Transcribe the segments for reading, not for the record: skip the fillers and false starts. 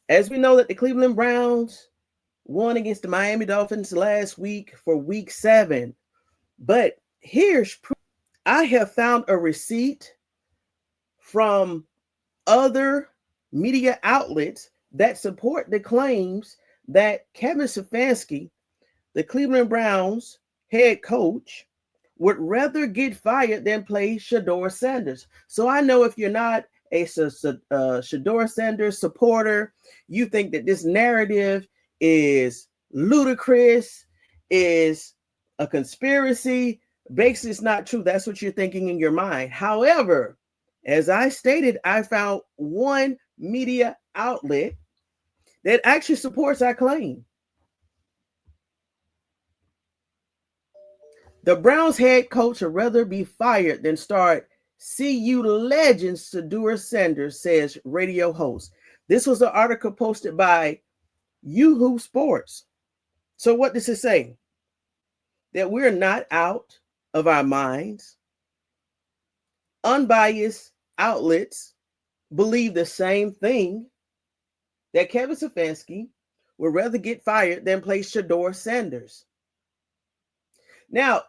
As we know that the Cleveland Browns won against the Miami Dolphins last week for week 7. But here's proof. I have found a receipt from other media outlets that support the claims that Kevin Stefanski, the Cleveland Browns head coach, would rather get fired than play Shedeur Sanders. So I know if you're not a Shedeur Sanders supporter, you think that this narrative is ludicrous, is a conspiracy. Basically, it's not true. That's what you're thinking in your mind. However, as I stated, I found one media outlet that actually supports our claim. The Browns head coach would rather be fired than start CU legend Shedeur Sanders, says radio host. This was an article posted by Yahoo Sports. So what does it say? That we're not out of our minds. Unbiased outlets believe the same thing, that Kevin Stefanski would rather get fired than play Shedeur Sanders. Now,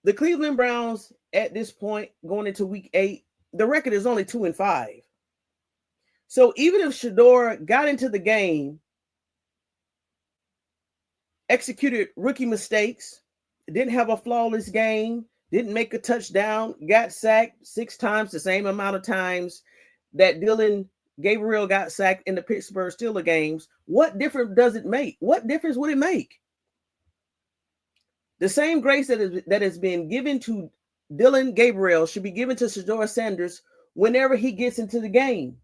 the Cleveland Browns at this point, going into week 8, the record is only 2-5. So even if Shedeur got into the game, executed rookie mistakes, didn't have a flawless game, didn't make a touchdown, got sacked 6 times, the same amount of times that Dylan Gabriel got sacked in the Pittsburgh Steelers games, what difference does it make? What difference would it make? The same grace that has been given to Dylan Gabriel should be given to Shedeur Sanders whenever he gets into the game.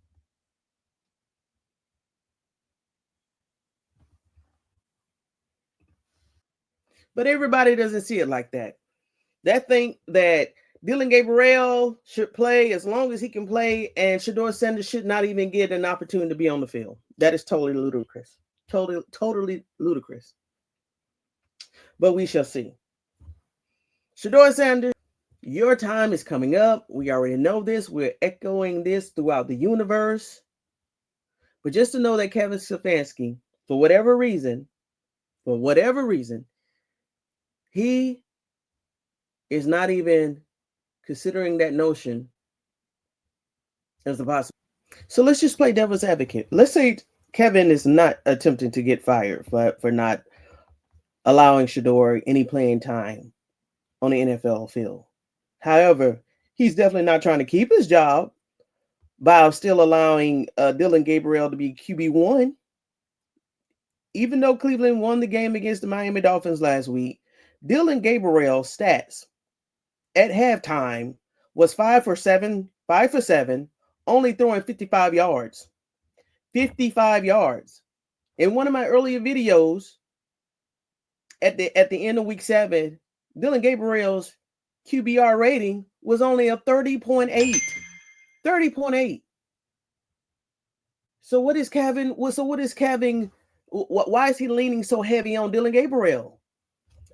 But everybody doesn't see it like that. They think that Dylan Gabriel should play as long as he can play, and Shedeur Sanders should not even get an opportunity to be on the field. That is totally ludicrous. Totally ludicrous. But we shall see. Shedeur Sanders, your time is coming up. We already know this. We're echoing this throughout the universe. But just to know that Kevin Stefanski, for whatever reason, he is not even considering that notion as a possibility. So let's just play devil's advocate. Let's say Kevin is not attempting to get fired for not allowing Shedeur any playing time on the NFL field. However, he's definitely not trying to keep his job by still allowing Dylan Gabriel to be QB1. Even though Cleveland won the game against the Miami Dolphins last week, Dylan Gabriel's stats at halftime was 5 for 7, only throwing 55 yards. 55 yards. In one of my earlier videos, at the end of week 7, Dylan Gabriel's QBR rating was only a 30.8. 30.8. So what is Kevin? Why is he leaning so heavy on Dylan Gabriel?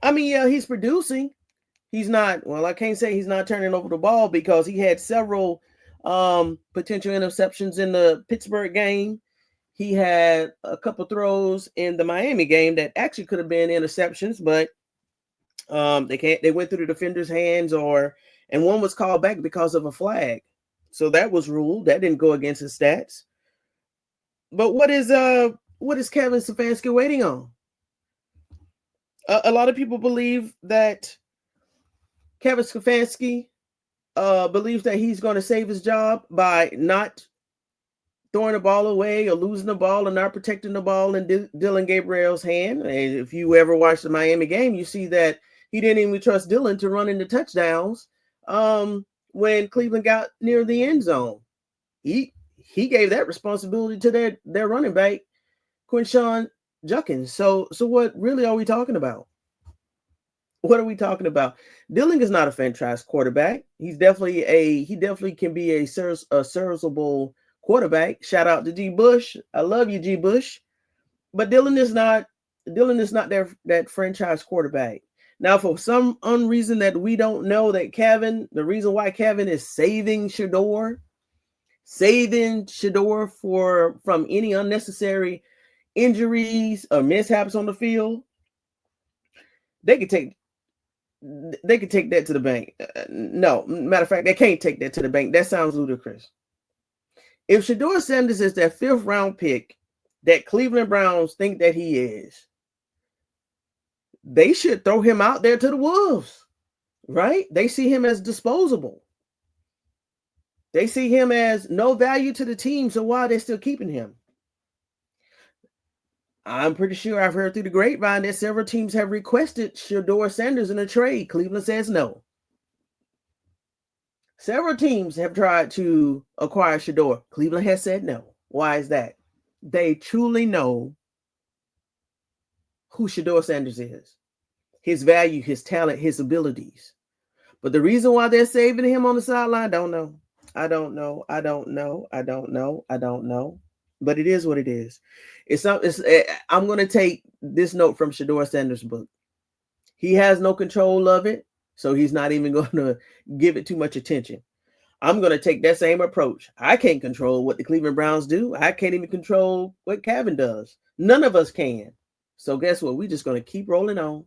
I mean, yeah, he's producing. He's not, well, I can't say he's not turning over the ball because he had several potential interceptions in the Pittsburgh game. He had a couple throws in the Miami game that actually could have been interceptions, but they went through the defender's hands, and one was called back because of a flag. So that was ruled. That didn't go against his stats. But what is Kevin Stefanski waiting on? A lot of people believe that Kevin Stefanski believes that he's going to save his job by not throwing the ball away or losing the ball or not protecting the ball in Dylan Gabriel's hand. And if you ever watched the Miami game, you see that he didn't even trust Dylan to run into touchdowns when Cleveland got near the end zone. He gave that responsibility to their running back, Quinshon Judkins. So what really are we talking about? What are we talking about? Dylan is not a franchise quarterback. He definitely can be a serviceable quarterback. Shout out to G. Bush. I love you, G. Bush. But Dylan is not that franchise quarterback. Now, for some reason that we don't know, the reason why Kevin is saving Shedeur, saving Shedeur from any unnecessary injuries or mishaps on the field, they could take that to the bank. No, matter of fact, they can't take that to the bank. That sounds ludicrous. If Shedeur Sanders is that 5th round pick that Cleveland Browns think that he is, they should throw him out there to the wolves, right? They see him as disposable. They see him as no value to the team, so why are they still keeping him? I'm pretty sure I've heard through the grapevine that several teams have requested Shedeur Sanders in a trade. Cleveland says no. Several teams have tried to acquire Shedeur. Cleveland has said no. Why is that? They truly know who Shedeur Sanders is, his value, his talent, his abilities. But the reason why they're saving him on the sideline, don't know. I don't know. But it is what it is. I'm going to take this note from Shedeur Sanders' book. He has no control of it, so he's not even going to give it too much attention. I'm going to take that same approach. I can't control what the Cleveland Browns do. I can't even control what Kevin does. None of us can. So guess what? We're just going to keep rolling on.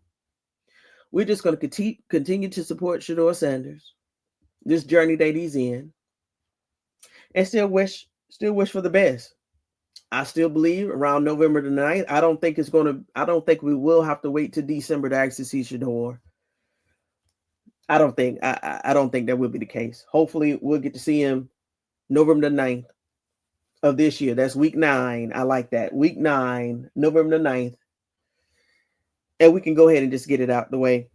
We're just going to continue to support Shedeur Sanders, this journey that he's in, and still wish for the best. I still believe around November the 9th. I don't think we will have to wait to December to actually see Shedeur. I don't think that will be the case. Hopefully we'll get to see him November the 9th of this year. That's week 9. I like that. Week 9, November the 9th. And we can go ahead and just get it out the way.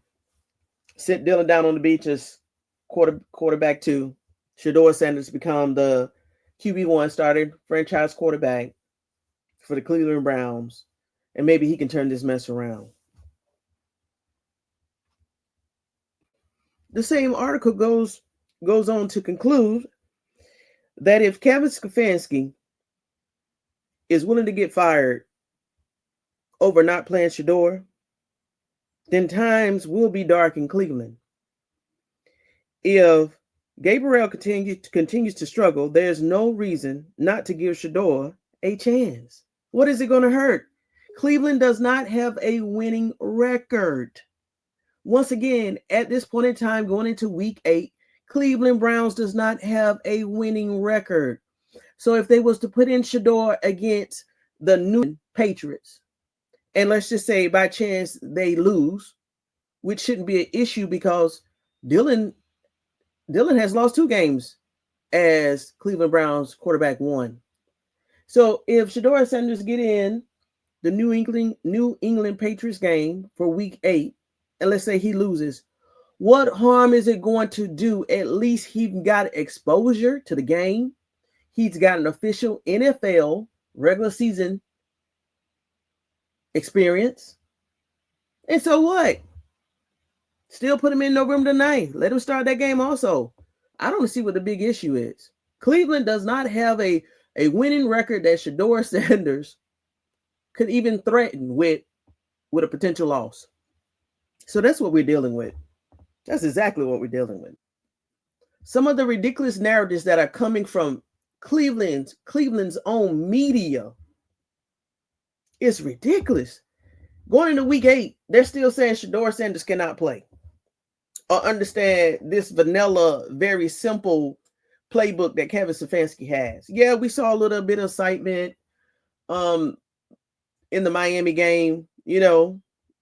Sit Dylan down on the beach as quarterback 2. Shedeur Sanders become the QB1 starting franchise quarterback for the Cleveland Browns. And maybe he can turn this mess around. The same article goes on to conclude that if Kevin Stefanski is willing to get fired over not playing Shedeur, then times will be dark in Cleveland. If Gabriel continues to struggle, there's no reason not to give Shedeur a chance. What is it going to hurt? Cleveland does not have a winning record. Once again, at this point in time, going into week 8, Cleveland Browns does not have a winning record. So if they was to put in Shedeur against the New Patriots, and let's just say by chance they lose, which shouldn't be an issue because Dylan has lost 2 games as Cleveland Browns quarterback 1. So if Shedeur Sanders get in the New England Patriots game for week 8, and let's say he loses, what harm is it going to do? At least he got exposure to the game. He's got an official NFL regular season experience. And so what? Still put him in November the 9th. Let him start that game also. I don't see what the big issue is. Cleveland does not have a winning record that Shedeur Sanders could even threaten with a potential loss. So that's what we're dealing with. That's exactly what we're dealing with. Some of the ridiculous narratives that are coming from Cleveland's own media is ridiculous. Going into week 8, they're still saying Shedeur Sanders cannot play or understand this vanilla, very simple playbook that Kevin Stefanski has. Yeah, we saw a little bit of excitement in the Miami game,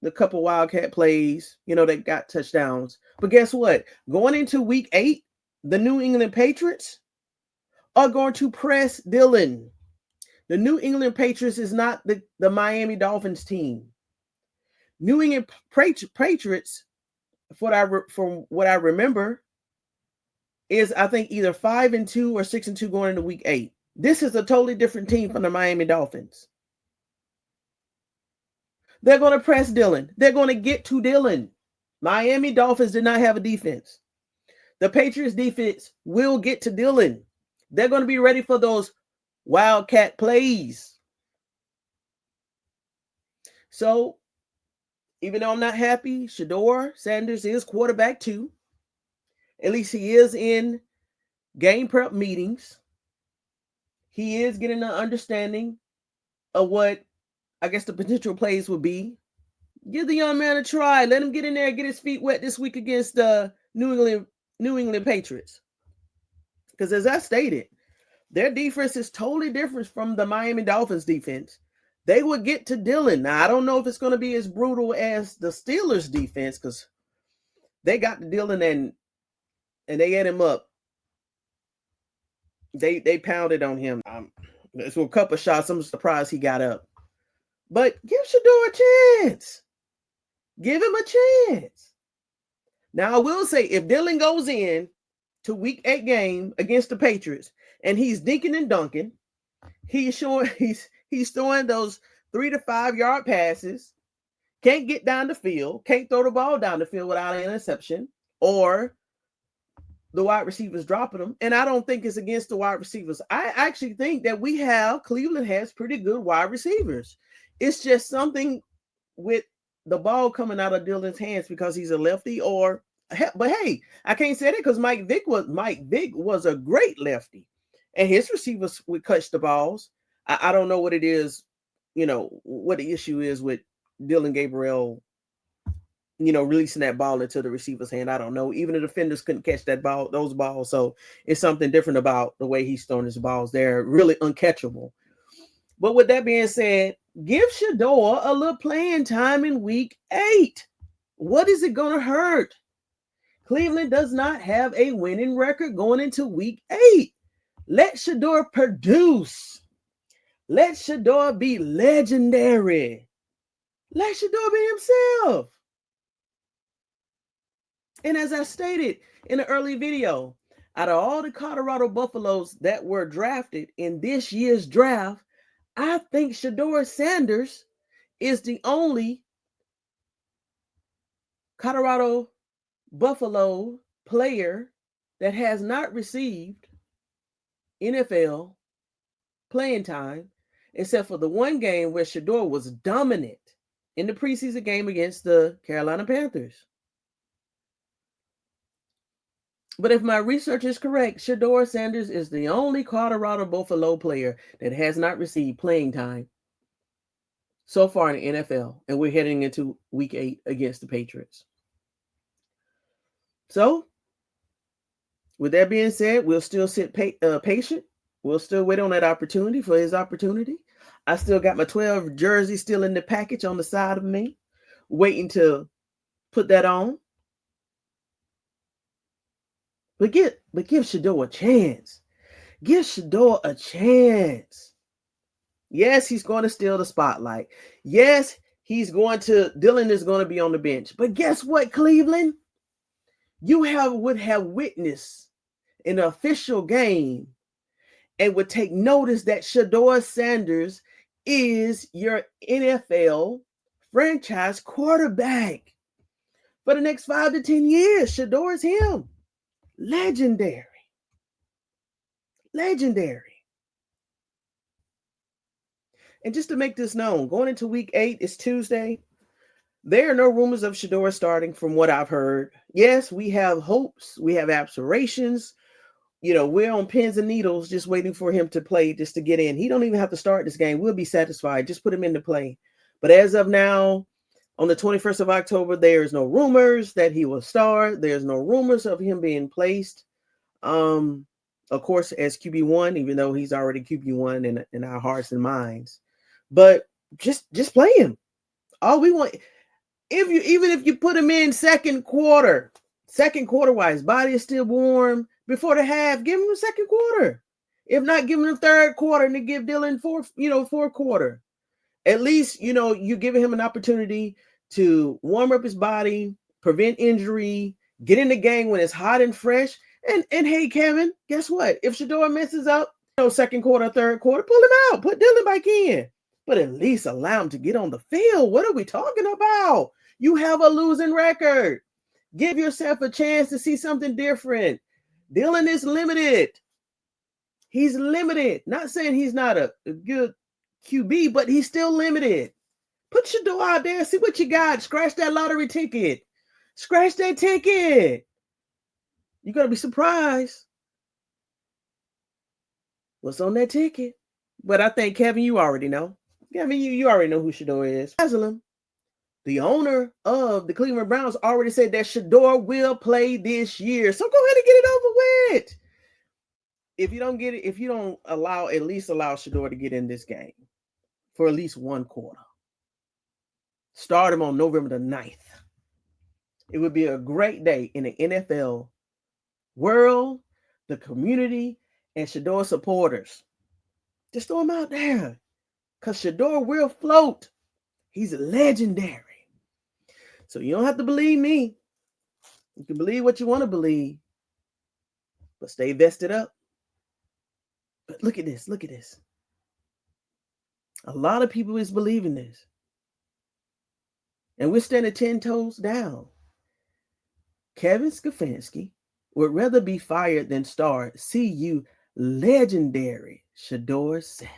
the couple Wildcat plays, that got touchdowns. But guess what? Going into week 8, the New England Patriots are going to press Dylan. The New England Patriots is not the Miami Dolphins team. New England Patriots, from what I remember, is I think either 5-2 or 6-2 going into week 8. This is a totally different team from the Miami Dolphins. They're going to press Dylan. They're going to get to Dylan. Miami Dolphins did not have a defense. The Patriots defense will get to Dylan. They're going to be ready for those Wildcat plays. So, even though I'm not happy, Shedeur Sanders is quarterback 2. At least he is in game prep meetings. he is getting an understanding of what I guess the potential plays would be. Give the young man a try. Let him get in there and get his feet wet this week against the New England Patriots. Because as I stated, their defense is totally different from the Miami Dolphins defense. They would get to Dillon. Now, I don't know if it's going to be as brutal as the Steelers defense, because they got to Dillon and they ate him up. They pounded on him. So a couple of shots. I'm surprised he got up. But give Shedeur a chance. Give him a chance. Now, I will say, if Dillon goes in to week 8 game against the Patriots and he's dinking and dunking, he's throwing those 3 to 5 yard passes, can't get down the field, can't throw the ball down the field without an interception, or the wide receivers dropping them. And I don't think it's against the wide receivers. I actually think that Cleveland has pretty good wide receivers. It's just something with the ball coming out of Dillon's hands because he's a lefty, but hey, I can't say that because Mike Vick was a great lefty, and his receivers would catch the balls. I don't know what it is, what the issue is with Dillon Gabriel, releasing that ball into the receiver's hand. I don't know. Even the defenders couldn't catch those balls. So it's something different about the way he's throwing his balls. They're really uncatchable. But with that being said, give Shedeur a little playing time in week 8. What is it going to hurt? Cleveland does not have a winning record going into week 8. Let Shedeur produce. Let Shedeur be legendary. Let Shedeur be himself. And as I stated in an early video, out of all the Colorado Buffaloes that were drafted in this year's draft, I think Shedeursanders is the only Colorado Buffalo player that has not received NFL playing time, except for the one game where Shedeur was dominant in the preseason game against the Carolina Panthers. But if my research is correct, Shedeursanders is the only Colorado Buffalo player that has not received playing time so far in the NFL, and we're heading into week 8 against the Patriots. So, with that being said, we'll still sit patient. We'll still wait on that opportunity for his opportunity. I still got my 12 jersey still in the package on the side of me, waiting to put that on. But give Shedeur a chance. Give Shedeur a chance. Yes, he's going to steal the spotlight. Yes, Dillon is going to be on the bench. But guess what, Cleveland? You would have witnessed an official game and would take notice that Shedeursanders is your NFL franchise quarterback for the next 5 to 10 years. Shedeur is him. Legendary. And just to make this known, going into week 8, it's Tuesday. There are no rumors of Shedeur starting from what I've heard. Yes, we have hopes. We have aspirations. We're on pins and needles just waiting for him to play, just to get in. He don't even have to start this game. We'll be satisfied. Just put him into play. But as of now, on the 21st of October, there is no rumors that he will start. There's no rumors of him being placed, of course, as QB1, even though he's already QB1 in our hearts and minds. But just play him. All we want, even if you put him in second quarter while his body is still warm, before the half, give him the second quarter. If not, give him the third quarter and then give Dillon fourth quarter. At least, you're giving him an opportunity to warm up his body, prevent injury, get in the game when it's hot and fresh. And hey, Kevin, guess what? If Shedeur messes up, second quarter, third quarter, pull him out, put Dillon back in. But at least allow him to get on the field. What are we talking about? You have a losing record. Give yourself a chance to see something different. Dillon is limited. He's limited. Not saying he's not a good QB, but he's still limited. Put Shedeur out there, see what you got. Scratch that lottery ticket. Scratch that ticket. You're going to be surprised. What's on that ticket? But I think, Kevin, you already know. Kevin, you already know who Shedeur is. Haslam, the owner of the Cleveland Browns, already said that Shedeur will play this year. So go ahead and get it over with. If you don't get it, if you don't at least allow Shedeur to get in this game for at least one quarter, start him on November the 9th. It would be a great day in the NFL world, the community, and Shedeur supporters. Just throw him out there, because Shedeur will float. He's legendary. So you don't have to believe me. You can believe what you want to believe, but stay vested up. But look at this. Look at this. A lot of people is believing this. And we're standing 10 toes down. Kevin Stefanski would rather be fired than start CU legendary Shedeur Sanders.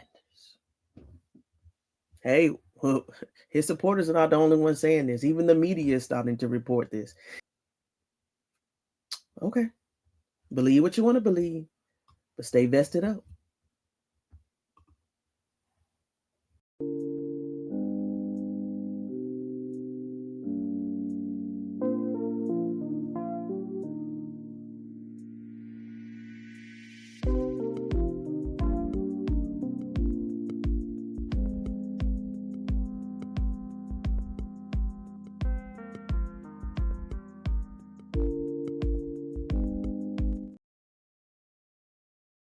Hey, well, his supporters are not the only ones saying this. Even the media is starting to report this. Okay. Believe what you want to believe, but stay vested up.